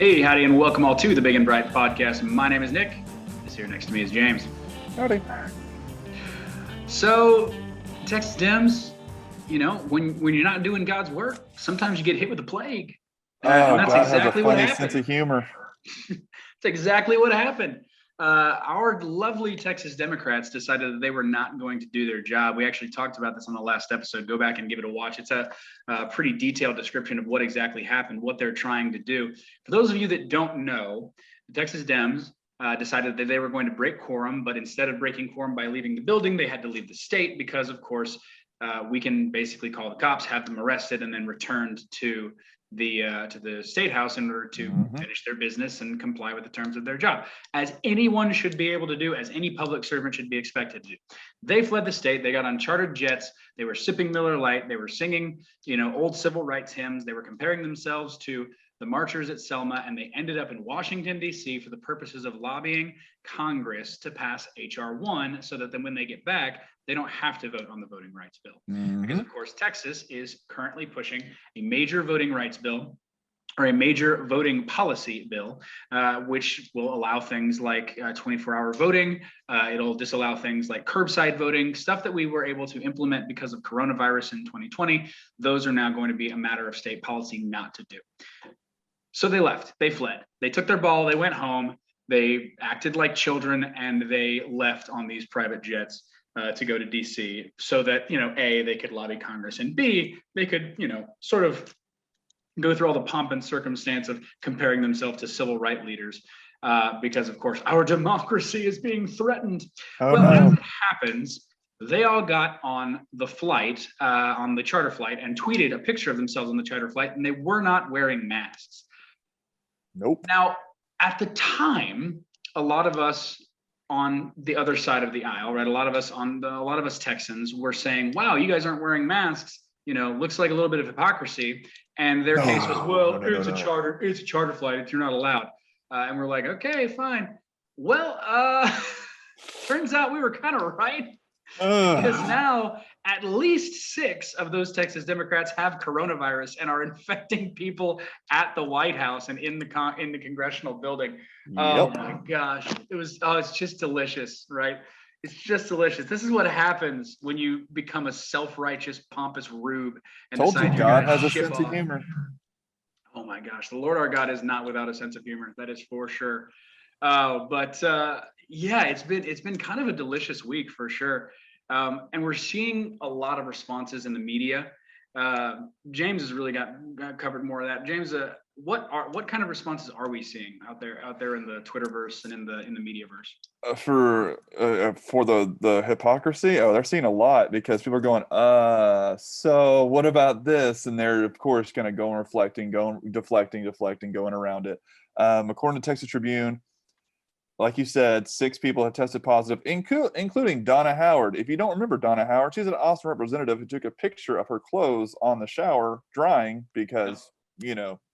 Hey, howdy, and welcome all to the Big and Bright podcast. My name is Nick. This here next to me is James. Howdy. So, Texas Dems, you know, when you're not doing God's work, sometimes you get hit with the plague. And that's God exactly has a funny sense of humor. That's exactly what happened. Our lovely Texas Democrats decided that they were not going to do their job. We actually talked about this on the last episode. Go back and give it a watch. It's a pretty detailed description of what exactly happened, what they're trying to do. For those of you that don't know, the Texas Dems decided that they were going to break quorum, but instead of breaking quorum by leaving the building, they had to leave the state because, of course, we can basically call the cops, have them arrested, and then returned to the state house in order to finish their business and comply with the terms of their job, as anyone should be able to do, as any public servant should be expected to do. They fled the state. They got on chartered jets. They were sipping Miller Lite. They were singing, old civil rights hymns. They were comparing themselves to the marchers at Selma, and they ended up in Washington, D.C. for the purposes of lobbying Congress to pass H.R. 1 so that then when they get back, they don't have to vote on the voting rights bill. Because, of course, Texas is currently pushing a major voting rights bill or a major voting policy bill, which will allow things like 24-hour voting. It'll disallow things like curbside voting, stuff that we were able to implement because of coronavirus in 2020. Those are now going to be a matter of state policy not to do. So they left, they fled, they took their ball, they went home, they acted like children, and they left on these private jets to go to DC so that, A, they could lobby Congress, and B, they could, sort of go through all the pomp and circumstance of comparing themselves to civil rights leaders because, of course, our democracy is being threatened. As it happens, they all got on the flight, on the charter flight, and tweeted a picture of themselves on the charter flight, and they were not wearing masks. Nope. Now, at the time, a lot of us on the other side of the aisle, right? A lot of us Texans were saying, "Wow, you guys aren't wearing masks. Looks like a little bit of hypocrisy." And their case was, "Well, it's a charter flight. You're not allowed." And we're like, "Okay, fine." Well, turns out we were kind of right. Because now at least 6 of those Texas Democrats have coronavirus and are infecting people at the White House and in the congressional building. Oh my gosh. It's just delicious, right? It's just delicious. This is what happens when you become a self-righteous, pompous rube and decide God has a sense of humor. Oh my gosh. The Lord our God is not without a sense of humor. That is for sure. Yeah, it's been kind of a delicious week for sure. And we're seeing a lot of responses in the media. James has really got covered more of that. James, what kind of responses are we seeing out there in the Twitterverse and in the mediaverse? For the hypocrisy, they're seeing a lot because people are going, so what about this? And they're of course going to go and reflecting, deflecting, going around it. According to Texas Tribune, like you said, 6 people have tested positive, including Donna Howard. If you don't remember Donna Howard, she's an awesome representative who took a picture of her clothes on the shower drying because,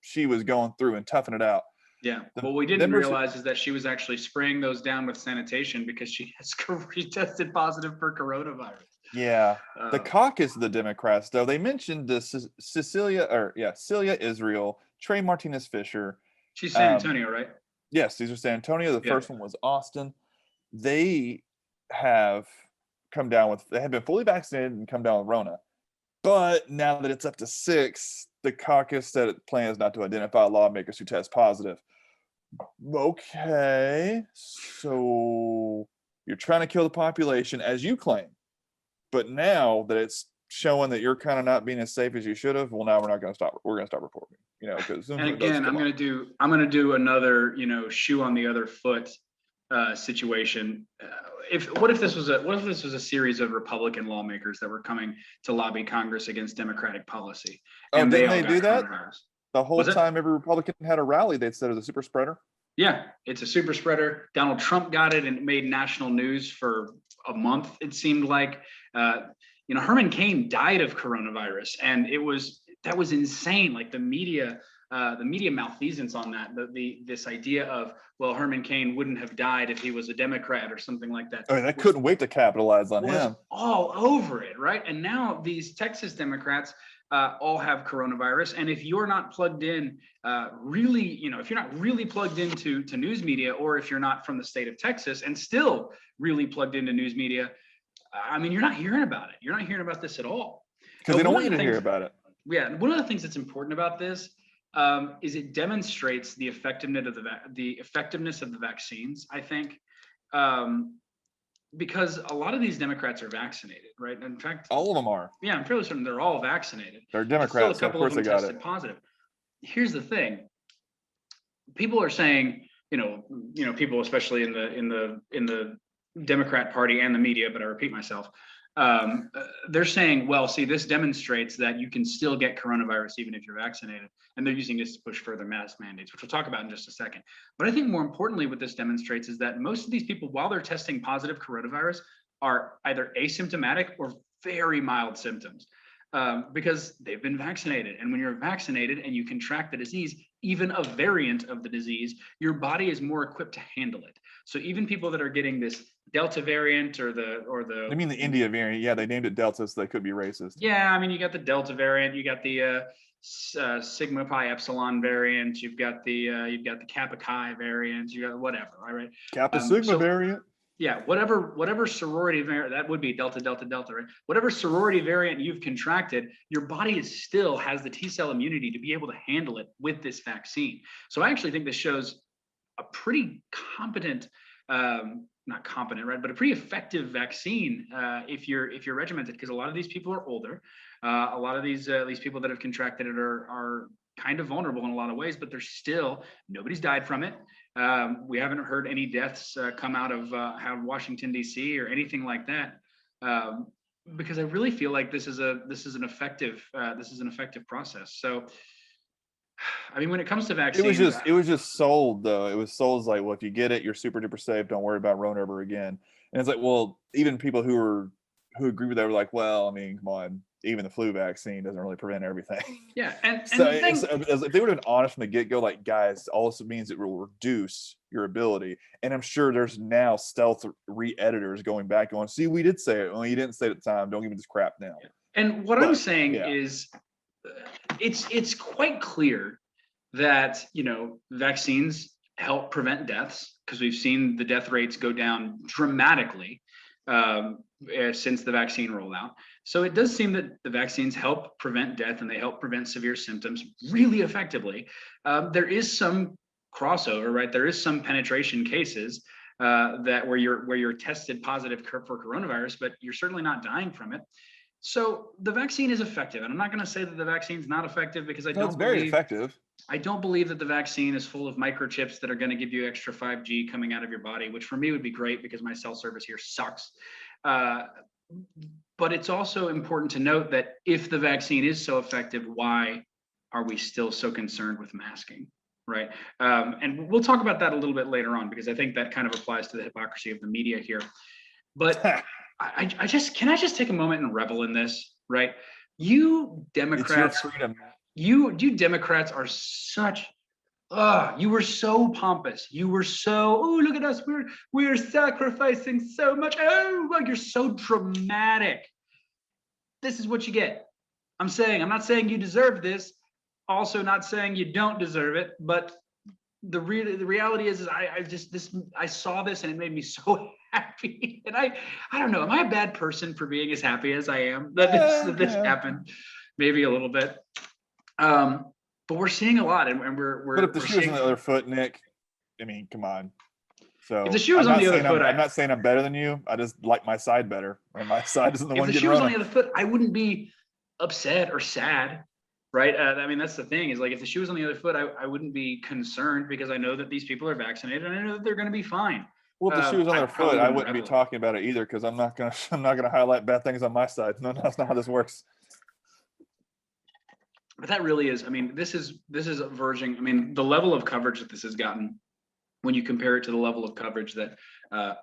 she was going through and toughing it out. Yeah. What we didn't realize is that she was actually spraying those down with sanitation because she tested positive for coronavirus. Yeah. The caucus of the Democrats, though, they mentioned Celia Israel, Trey Martinez Fisher. She's San Antonio, right? Yes, these are San Antonio. The first one was Austin. They have been fully vaccinated and come down with Rona. But now that it's up to 6, the caucus said it plans not to identify lawmakers who test positive. Okay, so you're trying to kill the population as you claim. But now that it's showing that you're kind of not being as safe as you should have, well, now we're not going to stop. We're going to stop reporting. Because and again, I'm going to do another, shoe on the other foot situation. What if this was a series of Republican lawmakers that were coming to lobby Congress against Democratic policy? And didn't they do that? The whole time every Republican had a rally, they'd said it was a super spreader. Yeah, it's a super spreader. Donald Trump got it and it made national news for a month, it seemed like. Herman Cain died of coronavirus, and that was insane. Like the media malfeasance on that, this idea of, well, Herman Cain wouldn't have died if he was a Democrat or something like that. They couldn't wait to capitalize on him. All over it, right? And now these Texas Democrats all have coronavirus. And if you're not plugged in, really, if you're not really plugged into news media, or if you're not from the state of Texas and still really plugged into news media, I mean, you're not hearing about it. You're not hearing about this at all. Because they don't want you to hear about it. Yeah, one of the things that's important about this is it demonstrates the effectiveness of the vaccines, I think, because a lot of these Democrats are vaccinated, right? In fact, all of them are. Yeah, I'm fairly certain they're all vaccinated. They're Democrats, still a couple of course of them they got tested it. positive. Here's the thing: people are saying, people, especially in the Democrat Party and the media, but I repeat myself, they're saying, well, see, this demonstrates that you can still get coronavirus even if you're vaccinated. And they're using this to push further mask mandates, which we'll talk about in just a second. But I think more importantly, what this demonstrates is that most of these people, while they're testing positive coronavirus, are either asymptomatic or very mild symptoms, because they've been vaccinated. And when you're vaccinated and you contract the disease, even a variant of the disease, your body is more equipped to handle it. So even people that are getting this Delta variant or the I mean the India variant, yeah, they named it Delta so they could be racist. Yeah, I mean, you got the Delta variant, you got the Sigma Pi Epsilon variant, you've got the Kappa Chi variant, you got whatever, all right? Kappa Sigma variant. Yeah, whatever sorority variant, that would be Delta, Delta, Delta, right? Whatever sorority variant you've contracted, your body still has the T cell immunity to be able to handle it with this vaccine. So I actually think this shows a pretty competent, not competent, right, but a pretty effective vaccine if you're regimented, because a lot of these people are older. A lot of these people that have contracted it are kind of vulnerable in a lot of ways, but they're still, nobody's died from it. We haven't heard any deaths come out of Washington D.C. or anything like that, because I really feel like this is an effective process. So, I mean, when it comes to vaccines, it was just sold though. It was sold as like, well, if you get it, you're super duper safe. Don't worry about Rona ever again. And it's like, well, even people who agree with that were like, well, I mean, come on, even the flu vaccine doesn't really prevent everything. Yeah, and so if they would have been honest from the get go, like, guys, also means it will reduce your ability. And I'm sure there's now stealth re-editors going back, going, see, we did say it. Well, you didn't say it at the time. Don't give me this crap now. Yeah. And what I'm saying is, it's quite clear that vaccines help prevent deaths, because we've seen the death rates go down dramatically since the vaccine rollout. So it does seem that the vaccines help prevent death and they help prevent severe symptoms really effectively. There is some crossover, right? There is some penetration cases that where you're tested positive for coronavirus, but you're certainly not dying from it. So the vaccine is effective, and I'm not going to say that the vaccine is not effective, because it's very effective. I don't believe that the vaccine is full of microchips that are going to give you extra 5G coming out of your body, which for me would be great because my cell service here sucks. But it's also important to note that if the vaccine is so effective, why are we still so concerned with masking, right? And we'll talk about that a little bit later on, because I think that kind of applies to the hypocrisy of the media here. But I just take a moment and revel in this, right? You Democrats, it's your freedom. You Democrats are such, you were so pompous. You were so, oh, look at us, we're sacrificing so much. Oh, look, you're so dramatic. This is what you get. I'm not saying you deserve this. Also not saying you don't deserve it, but the reality is I saw this and it made me so happy. And I don't know, am I a bad person for being as happy as I am that this happened? Maybe a little bit. But we're seeing a lot, and we're. But if the shoe was on the other foot, Nick, I mean, come on. So if the shoe was on the other foot, I'm not saying I'm better than you. I just like my side better, and my side isn't the one. If the shoe was on the other foot, I wouldn't be upset or sad, right? I mean, that's the thing, is like, if the shoe was on the other foot, I wouldn't be concerned, because I know that these people are vaccinated and I know that they're going to be fine. Well, if the shoe was on their foot, I wouldn't be talking about it either, because I'm not gonna highlight bad things on my side. No, that's not how this works. But that really is, I mean, this is verging. I mean, the level of coverage that this has gotten, when you compare it to the level of coverage that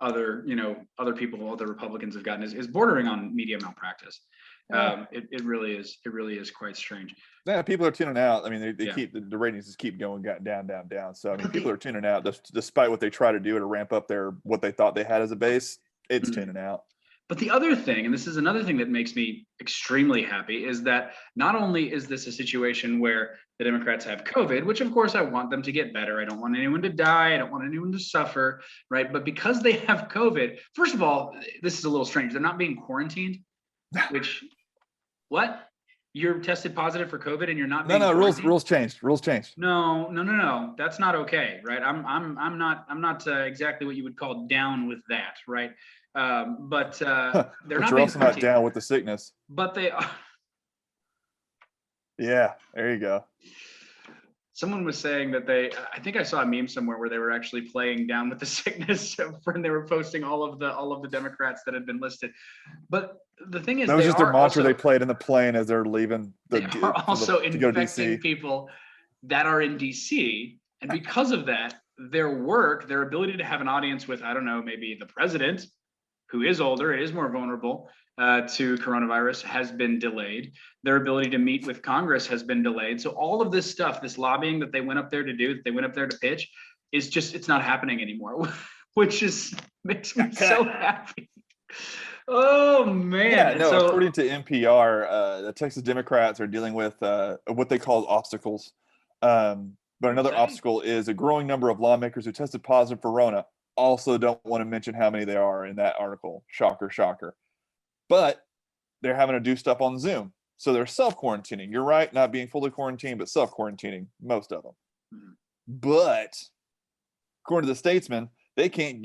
other Republicans have gotten, is bordering on media malpractice. It really is quite strange. Yeah, people are tuning out. I mean, they keep the ratings just keep going down. So I mean, people are tuning out despite what they try to do to ramp up what they thought they had as a base. It's tuning out. But the other thing, and this is another thing that makes me extremely happy, is that not only is this a situation where the Democrats have COVID, which of course I want them to get better. I don't want anyone to die. I don't want anyone to suffer, right? But because they have COVID, first of all, this is a little strange. They're not being quarantined, which, what? You're tested positive for COVID and you're not being quarantined? Rules changed. No. That's not okay, right? I'm not exactly what you would call down with that, right? But they're but not you're being also not down with the sickness. But they are. Yeah, there you go. Someone was saying that I think I saw a meme somewhere where they were actually playing down with the sickness when they were posting all of the Democrats that had been listed. But the thing is, that was just their mantra also, they played in the plane as they're leaving. They are also infecting people that are in DC, and because of that, their ability to have an audience with, I don't know, maybe the president, who is older, is more vulnerable to coronavirus, has been delayed. Their ability to meet with Congress has been delayed. So all of this stuff, this lobbying that they went up there to do, that they went up there to pitch, it's not happening anymore, which makes me so happy. Oh man! Yeah, no. So, according to NPR, the Texas Democrats are dealing with what they call obstacles. But another obstacle is a growing number of lawmakers who tested positive for Rona. Also, don't want to mention how many there are in that article. Shocker, shocker. But they're having to do stuff on Zoom, so they're self-quarantining. You're right, not being fully quarantined, but self-quarantining, most of them. Mm-hmm. But according to the Statesman, they can't.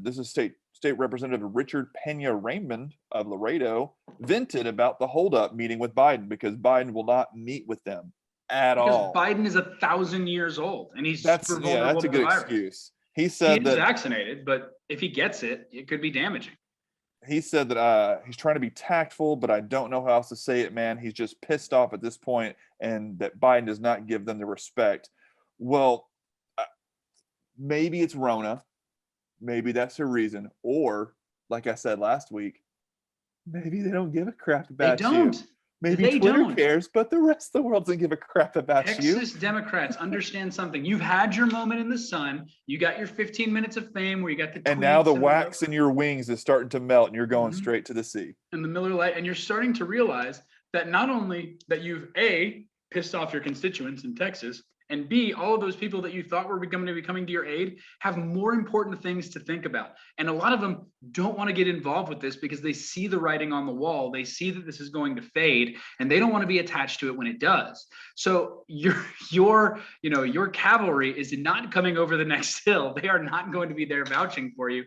This is State Representative Richard Pena Raymond of Laredo vented about the holdup meeting with Biden because Biden will not meet with them at all. Because Biden is 1,000 years old and he's that's a good excuse. He said that vaccinated, but if he gets it, it could be damaging. He said that he's trying to be tactful, but I don't know how else to say it, man. He's just pissed off at this point, and that Biden does not give them the respect. Well, maybe it's Rona. Maybe that's the reason. Or, like I said last week, maybe they don't give a crap about you. They don't. Maybe Twitter cares, but the rest of the world doesn't give a crap about you. Texas Democrats, understand something. You've had your moment in the sun. You got your 15 minutes of fame where you got the and now the wax in your wings is starting to melt and you're going straight to the sea. And the Miller Lite, and you're starting to realize that not only that you've A, pissed off your constituents in Texas, and B, all of those people that you thought were going to be coming to your aid have more important things to think about. And a lot of them don't want to get involved with this because they see the writing on the wall. They see that this is going to fade and they don't want to be attached to it when it does. So your cavalry is not coming over the next hill. They are not going to be there vouching for you.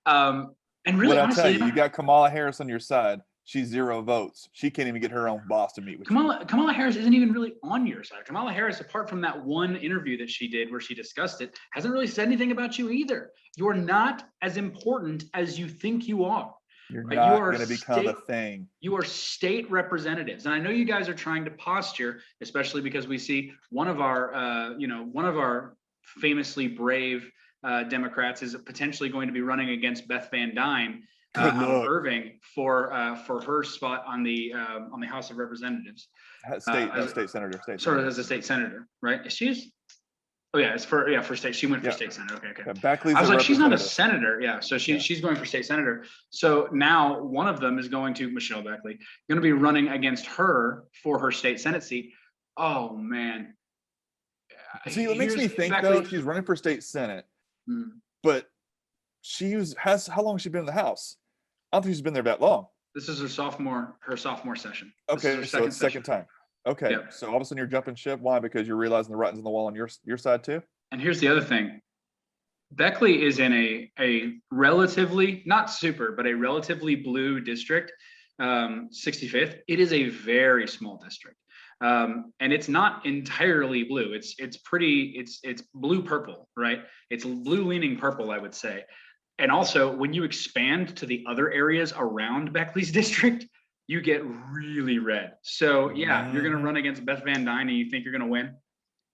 And really, but I'll tell you, you got Kamala Harris on your side. She's 0 votes. She can't even get her own boss to meet with you. Kamala Harris isn't even really on your side. Kamala Harris, apart from that one interview that she did where she discussed it, hasn't really said anything about you either. You're not as important as you think you are. You're not going to become a thing. You are state representatives. And I know you guys are trying to posture, especially because we see one of our famously brave Democrats is potentially going to be running against Beth Van Dyne Irving for her spot on the House of Representatives. State senator. As a state senator, right? She's. Oh yeah, it's for state. She went for state senator. Okay. Beckley's I was like, she's not a senator. Yeah, so she's going for state senator. So now one of them is going to Michelle Beckley, going to be running against her for her state Senate seat. Oh man. See, what makes me think though, she's running for state Senate, but how long has she been in the House? I don't think she's been there that long. This is her sophomore session. Okay, so it's second time. Okay, yep. So all of a sudden you're jumping ship. Why? Because you're realizing the writing's on the wall on your side too? And here's the other thing. Beckley is in a relatively, not super, but a relatively blue district, 65th. It is a very small district. And it's not entirely blue. It's blue purple, right? It's blue leaning purple, I would say. And also, when you expand to the other areas around Beckley's district, you get really red. So yeah, you're going to run against Beth Van Dyne and you think you're going to win?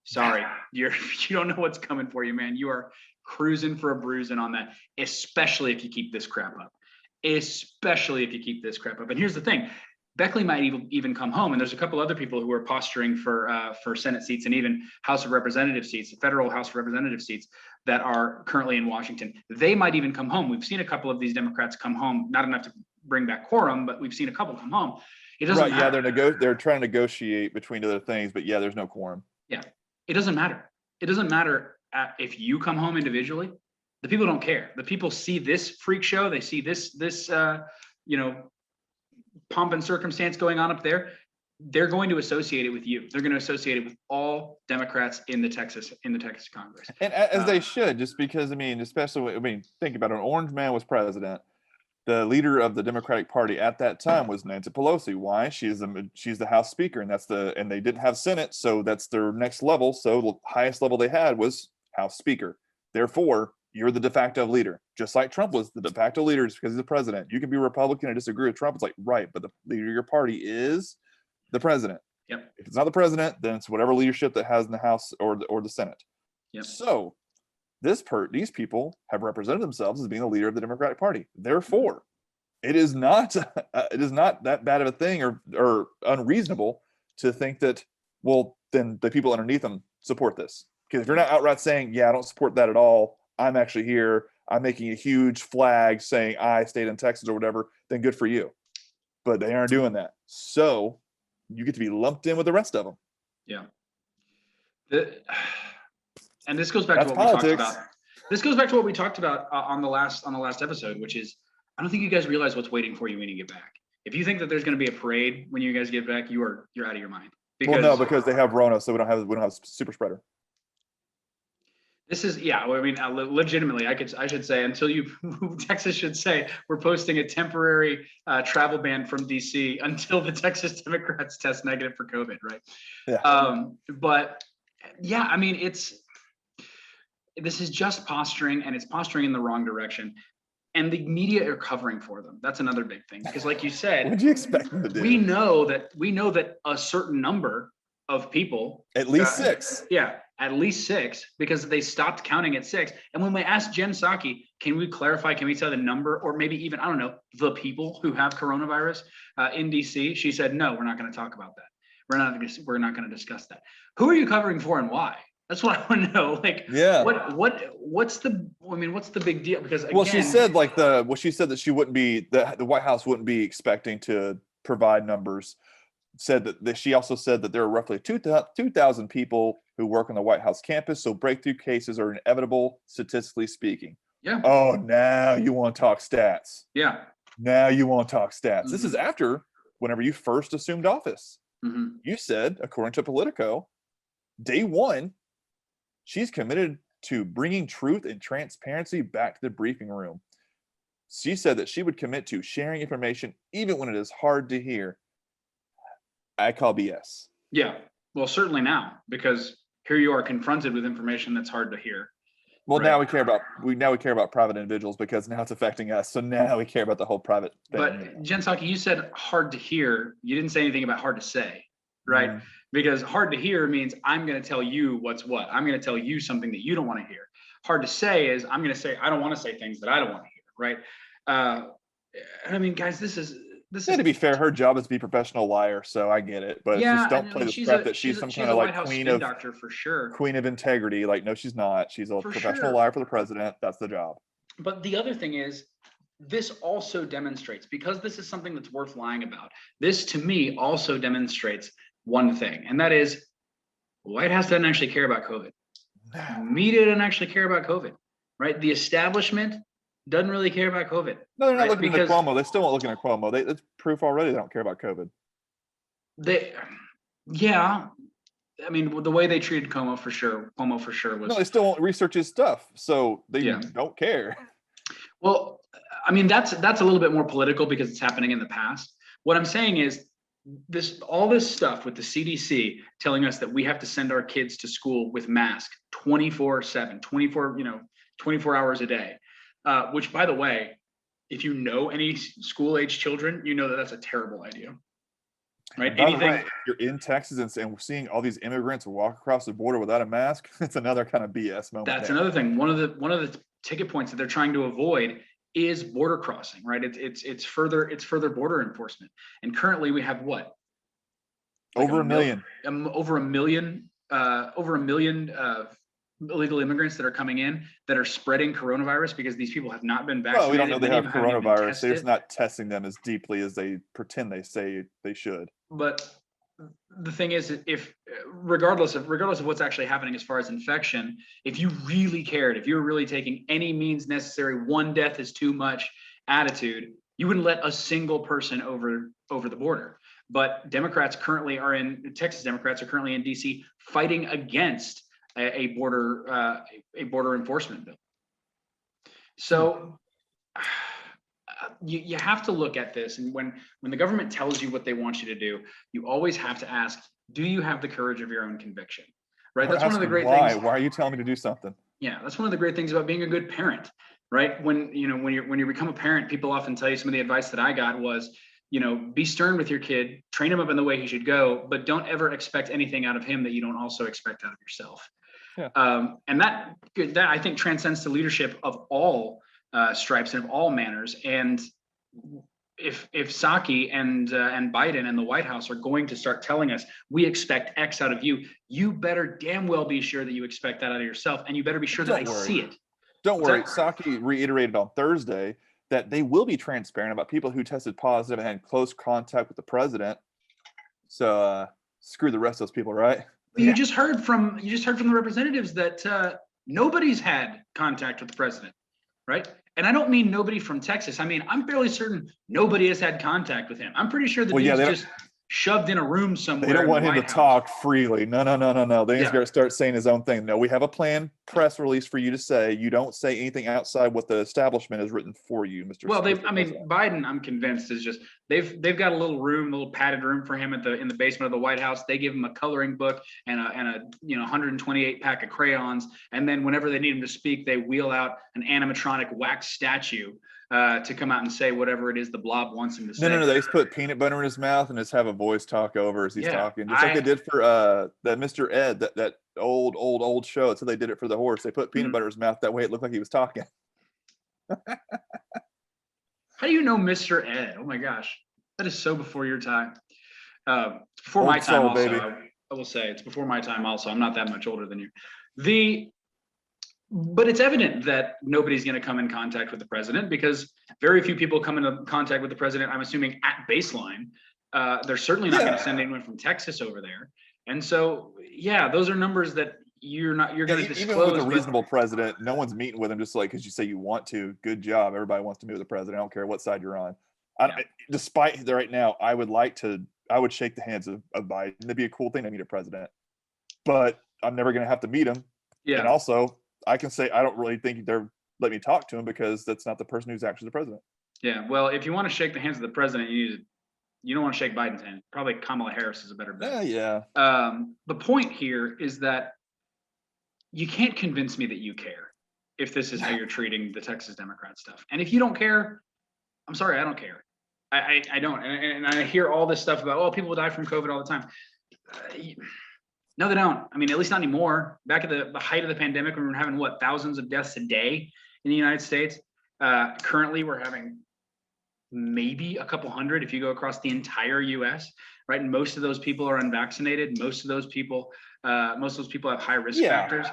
Sorry, you don't know what's coming for you, man. You are cruising for a bruising on that, especially if you keep this crap up. And here's the thing. Beckley might even come home, and there's a couple other people who are posturing for Senate seats and even House of Representative seats, federal House of Representative seats that are currently in Washington. They might even come home. We've seen a couple of these Democrats come home, not enough to bring back quorum, but we've seen a couple come home. It doesn't matter. Yeah, they're trying to negotiate between other things, but yeah, there's no quorum. Yeah, it doesn't matter. It doesn't matter if you come home individually. The people don't care. The people see this freak show. They see this pomp and circumstance going on up there. They're going to associate it with you. They're going to associate it with all Democrats in the Texas Congress. And as they should, just because, especially, think about it. An orange man was president. The leader of the Democratic Party at that time was Nancy Pelosi. Why? She's the House Speaker, and they didn't have Senate, so that's their next level. So the highest level they had was House Speaker. Therefore, you're the de facto leader, just like Trump was the de facto leader just because he's the president. You can be Republican and disagree with Trump. It's like, right, but the leader of your party is the president. Yep. If it's not the president, then it's whatever leadership that has in the House or the Senate. Yep. So these people have represented themselves as being the leader of the Democratic Party. Therefore, it is not that bad of a thing or unreasonable to think that, well, then the people underneath them support this. Because if you're not outright saying, yeah, I don't support that at all, I'm actually here, I'm making a huge flag saying I stayed in Texas or whatever, then good for you. But they aren't doing that. So you get to be lumped in with the rest of them. Yeah. And this goes back That's to what politics. we talked about. This goes back to what we talked about on the last episode, which is, I don't think you guys realize what's waiting for you when you get back. If you think that there's going to be a parade when you guys get back, you're out of your mind. Because they have Rona, so we don't have super spreader. This is, legitimately, I should say, until you Texas should say we're posting a temporary travel ban from DC until the Texas Democrats test negative for COVID, right? Yeah. But yeah, this is just posturing, and it's posturing in the wrong direction. And the media are covering for them. That's another big thing, because like you said, what do you expect them to do? We know that a certain number of people, at least 6. Yeah, at least 6, because they stopped counting at 6. And when we asked Jen Psaki, can we clarify, can we tell the number, or maybe even, I don't know, the people who have coronavirus in DC, she said, no, we're not going to talk about that. We're not going to discuss that. Who are you covering for and why? That's what I want to know. Like, yeah, what's the big deal? Because again, she said that she wouldn't be, the White House wouldn't be expecting to provide numbers. Said that she also said that there are roughly 2,000 people who work on the White House campus, so breakthrough cases are inevitable, statistically speaking. Yeah. Oh, now you want to talk stats. Yeah. Now you want to talk stats. Mm-hmm. This is after whenever you first assumed office. Mm-hmm. You said, according to Politico, day one, she's committed to bringing truth and transparency back to the briefing room. She said that she would commit to sharing information even when it is hard to hear. I call BS. Yeah, well, certainly now, because here you are confronted with information that's hard to hear. Well, right. now we care about private individuals because now it's affecting us. So now we care about the whole private thing. But Jen Psaki, you said hard to hear. You didn't say anything about hard to say, right? Mm. Because hard to hear means I'm going to tell you what's what. I'm going to tell you something that you don't want to hear. Hard to say is I'm going to say I don't want to say things that I don't want to hear, right? Guys, this is. To be fair, her job is to be a professional liar, so I get it. But just don't play the crap that she's some kind of like queen of doctor for sure, queen of integrity. Like, no, she's not. She's a professional liar for the president. That's the job. But the other thing is, this also demonstrates, because this is something that's worth lying about. This, to me, also demonstrates one thing, and that is, the White House doesn't actually care about COVID. Media doesn't actually care about COVID, right? The establishment doesn't really care about COVID. No, they're not looking at Cuomo. They still won't looking at Cuomo. That's proof already they don't care about COVID. The way they treated Cuomo for sure was. No, they still won't research his stuff, so they don't care. Well, that's a little bit more political because it's happening in the past. What I'm saying is all this stuff with the CDC telling us that we have to send our kids to school with masks 24/7, 24 hours a day. Which, by the way, if you know any school-age children, you know that that's a terrible idea, right? Anything you're in Texas and we're seeing all these immigrants walk across the border without a mask. It's another kind of BS moment. That's another thing. One of the ticket points that they're trying to avoid is border crossing, right? It's further border enforcement, and currently we have what? Over a million illegal immigrants that are coming in that are spreading coronavirus because these people have not been Well, we don't vaccinated. know they Many of have them haven't even been coronavirus. They're just tested. not testing them as deeply as they pretend they say they should. But the thing is, if regardless of what's actually happening as far as infection, if you really cared, if you were really taking any means necessary, one death is too much attitude, you wouldn't let a single person over the border. But Texas Democrats are currently in DC fighting against a border enforcement bill. So you have to look at this, and when the government tells you what they want you to do, you always have to ask, do you have the courage of your own conviction? Right? That's one of the great things. Why are you telling me to do something? Yeah, that's one of the great things about being a good parent, right? When you become a parent, people often tell you, some of the advice that I got was, be stern with your kid, train him up in the way he should go, but don't ever expect anything out of him that you don't also expect out of yourself. Yeah. And that I think transcends to leadership of all stripes and of all manners. And if Psaki and Biden and the White House are going to start telling us, we expect X out of you, you better damn well be sure that you expect that out of yourself, and you better be sure that I see it. Don't worry. Psaki reiterated on Thursday that they will be transparent about people who tested positive and had close contact with the president. So screw the rest of those people, right? You just heard from the representatives that nobody's had contact with the president, right? And I don't mean nobody from Texas. I mean, I'm fairly certain nobody has had contact with him. I'm pretty sure the dude's just shoved in a room somewhere. They don't want him to talk freely. No. They just got to start saying his own thing. No, we have a planned press release for you to say. You don't say anything outside what the establishment has written for you, Mr. Well, Biden, I'm convinced, is just they've got a little padded room for him in the basement of the White House. They give him a coloring book and a 128 pack of crayons, and then whenever they need him to speak, they wheel out an animatronic wax statue to come out and say whatever it is the blob wants him to say. No. They just put peanut butter in his mouth and just have a voice talk over as he's talking, just like they did for that Mr. Ed, that old show. So they did it for the horse. They put peanut butter in his mouth, that way it looked like he was talking. How do you know Mr. Ed? Oh my gosh, that is so before your time. Before my time, also. Baby. I will say it's before my time. Also, I'm not that much older than you. But it's evident that nobody's going to come in contact with the president, because very few people come into contact with the president, I'm assuming, at baseline. They're certainly not going to send anyone from Texas over there. And so, those are numbers that you're going to disclose. Even with a reasonable president, no one's meeting with him just because you say you want to. Good job. Everybody wants to meet with the president. I don't care what side you're on. Despite right now, I would shake the hands of Biden. That'd be a cool thing to meet a president. But I'm never going to have to meet him. Yeah. And also, I can say I don't really think they're let me talk to him, because that's not the person who's actually the president. Yeah, well, if you want to shake the hands of the president, you don't want to shake Biden's hand. Probably Kamala Harris is a better bet. Yeah. The point here is that you can't convince me that you care if this is how you're treating the Texas Democrat stuff. And if you don't care, I'm sorry, I don't care. I don't. And I hear all this stuff about, people die from COVID all the time. No, they don't. I mean, at least not anymore. Back at the height of the pandemic, we were having thousands of deaths a day in the United States. Currently, we're having maybe a couple hundred if you go across the entire U.S. Right, and most of those people are unvaccinated. Most of those people have high risk factors,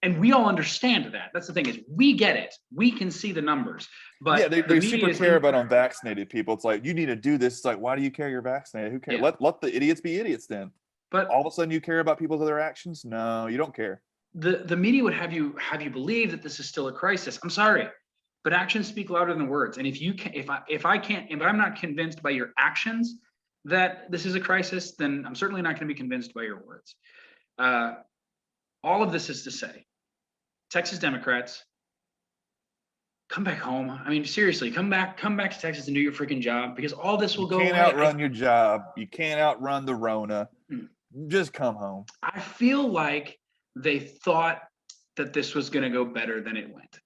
and we all understand that. That's the thing, is we get it. We can see the numbers, but they super care about unvaccinated people. It's like, you need to do this. It's like, why do you care you're vaccinated? Who cares? Let the idiots be idiots then. But all of a sudden you care about people's other actions? No, you don't care. The media would have you believe that this is still a crisis. I'm sorry, but actions speak louder than words. And if I'm not convinced by your actions that this is a crisis, then I'm certainly not going to be convinced by your words. All of this is to say, Texas Democrats, come back home. I mean, seriously, come back to Texas and do your freaking job, because all this will go away. You can't outrun your job. You can't outrun the Rona. Just come home. I feel like they thought that this was going to go better than it went,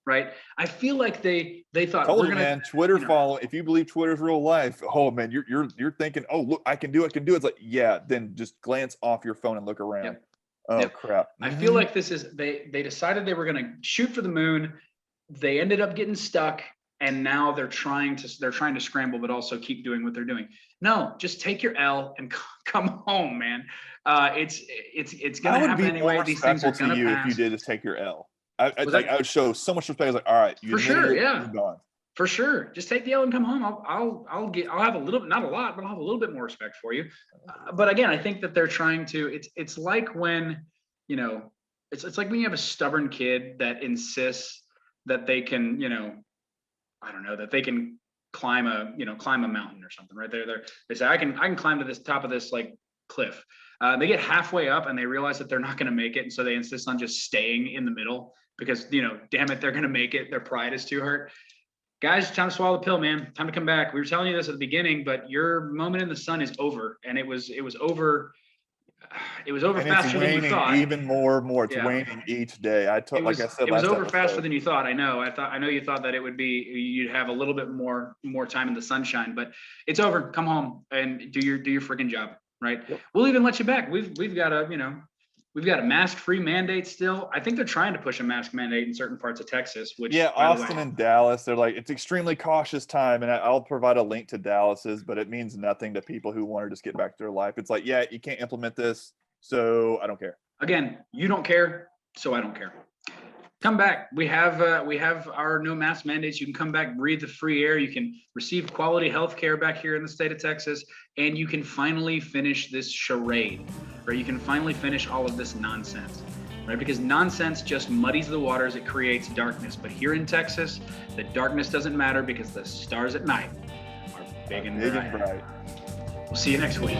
right? I feel like they thought, man, Twitter follow. If you believe Twitter's real life, man, you're thinking, oh, look, I can do it. It's like, then just glance off your phone and look around. Yep. Oh, crap. I feel like this is they decided they were going to shoot for the moon. They ended up getting stuck, and now they're trying to scramble, but also keep doing what they're doing. No, just take your L and come home, man. It's gonna happen anyway. These things are gonna you pass. if you did just take your L. I Like, I would show so much respect. Like, all right, you for admitted sure, it, yeah. you're gone. For sure, just take the L and come home. I'll have a little, not a lot, but I'll have a little bit more respect for you. But again, I think that they're trying to. It's like when, you know, it's like when you have a stubborn kid that insists that they can, you know, I don't know, that they can climb a mountain or something, right? They say I can climb to this top of this like cliff. They get halfway up and they realize that they're not going to make it, and so they insist on just staying in the middle because, you know, damn it, they're going to make it. Their pride is too hurt. Guys, time to swallow the pill, man. Time to come back. We were telling you this at the beginning, but your moment in the sun is over, and it was over. It was over And faster than you thought. even more and more. It's waning each day. Like I said, it was over faster than you thought. I know you thought that it would be, you'd have a little bit more time in the sunshine, but it's over. Come home and do your freaking job, right? Yep. We'll even let you back. We've got a mask-free mandate still. I think they're trying to push a mask mandate in certain parts of Texas, which, yeah, Austin and Dallas, they're like, it's extremely cautious time, and I'll provide a link to Dallas's, but it means nothing to people who want to just get back to their life. It's like, yeah, you can't implement this, so I don't care. Again, you don't care, so I don't care. Come back. We have our no mask mandates. You can come back, breathe the free air. You can receive quality health care back here in the state of Texas, and you can finally finish this charade, right? You can finally finish all of this nonsense, right? Because nonsense just muddies the waters. It creates darkness. But here in Texas, the darkness doesn't matter because the stars at night are big and bright. We'll see you next week.